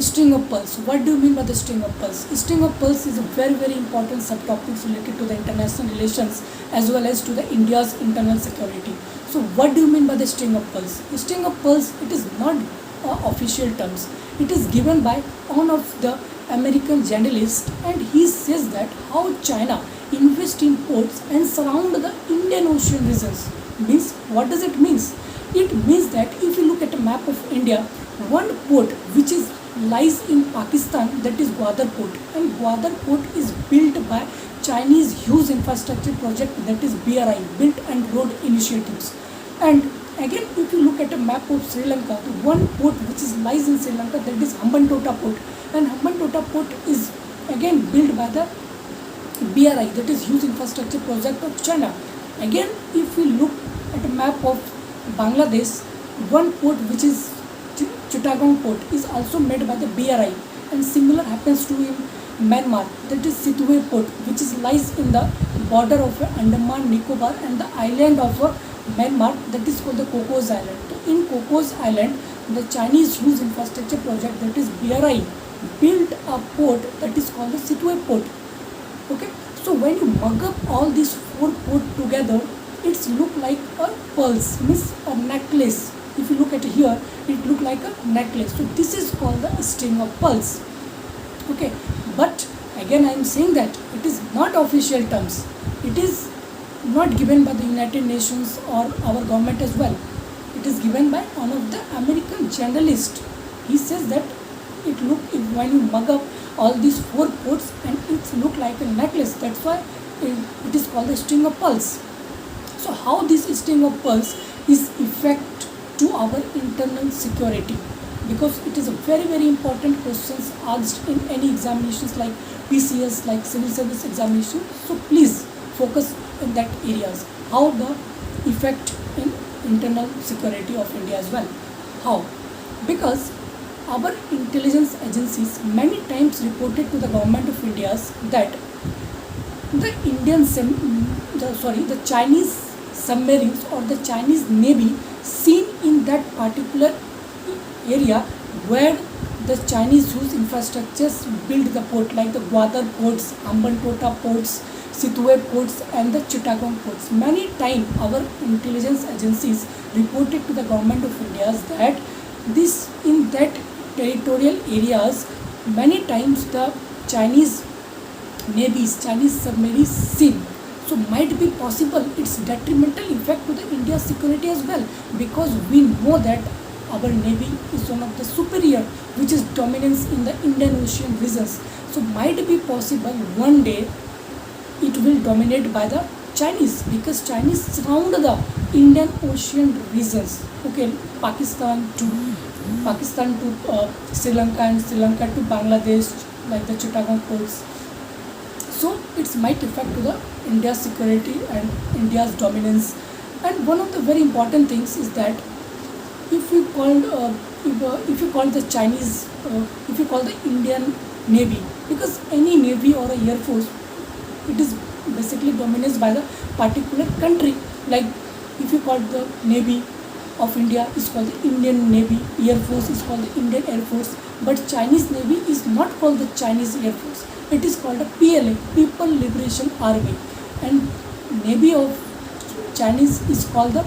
String of pulse. What do you mean by the string of pulse? String of pulse is a very important subtopic related to the international relations as well as to the India's internal security. So what do you mean by the string of pulse? String of pulse, it is not official terms. It is given by one of the American journalist, and he says that how China invest in ports and surround the Indian Ocean regions. Means, what does it mean? It means that if you look at a map of India, one port which is lies in Pakistan, that is Gwadar port, and Gwadar port is built by Chinese huge infrastructure project, that is BRI, Built and Road Initiatives. And again, if you look at a map of Sri Lanka, the one port which is lies in Sri Lanka, that is Hambantota port, and Hambantota port is again built by the BRI, that is huge infrastructure project of China. Again, if we look at a map of Bangladesh, one port which is Chittagong port is also made by the BRI, and similar happens to in Myanmar, that is Situe port, which is lies in the border of Andaman Nicobar and the island of Myanmar, that is called the Cocos Island. So in Cocos Island, the Chinese huge infrastructure project, that is BRI, built a port that is called the Situe port. Okay, so when you mug up all these four ports together, it's look like a pulse, means a necklace. If you look at here, it look like a necklace. So this is called the string of pulse. Okay, but again I am saying that it is not official terms. It is not given by the United Nations or our government as well. It is given by one of the American journalist. He says that it look, when you mug up all these four ports and it look like a necklace. That's why it is called the string of pulse. So how this string of pulse is effect to our internal security, because it is a very important questions asked in any examinations like PCS, like civil service examination. So please focus in that areas, how the effect in internal security of India as well. How? Because our intelligence agencies many times reported to the government of India that the Chinese submarines or the Chinese Navy seen in that particular area where the Chinese huge infrastructures build the port, like the Gwadar ports, Hambantota ports, Situe ports and the Chittagong ports. Many times our intelligence agencies reported to the government of India that this in that territorial areas, many times the Chinese navies, Chinese submarines seen. So might be possible its detrimental effect to the India's security as well, because we know that our navy is one of the superior which is dominance in the Indian Ocean regions. So might be possible one day it will dominate by the Chinese, because Chinese surround the Indian Ocean regions. Okay, Pakistan to Sri Lanka and Sri Lanka to Bangladesh, like the Chittagong ports. So it might affect to the India's security and India's dominance. And one of the very important things is that if you call the Chinese, if you call the Indian Navy, because any navy or a air force, it is basically dominated by the particular country. Like if you call the Navy of India is called the Indian Navy, Air Force is called the Indian Air Force, but Chinese Navy is not called the Chinese Air Force. It is called a PLA, People Liberation Army, and Navy of Chinese is called the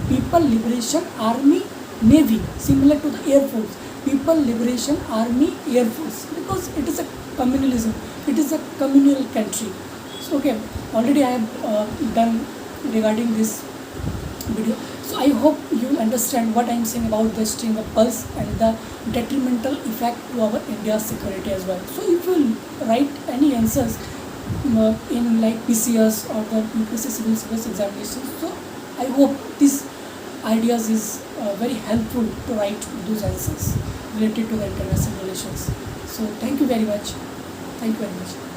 People Liberation Army Navy, similar to the Air Force, People Liberation Army Air Force, because it is a communalism, it is a communal country. So okay, already I have done regarding this video. So I hope you understand what I am saying about the string of pulse and the detrimental effect to our India's security as well. So if you write any answers in like PCS or the UPSC civil service examinations, so I hope this ideas is very helpful to write those answers related to the international relations. So thank you very much. Thank you very much.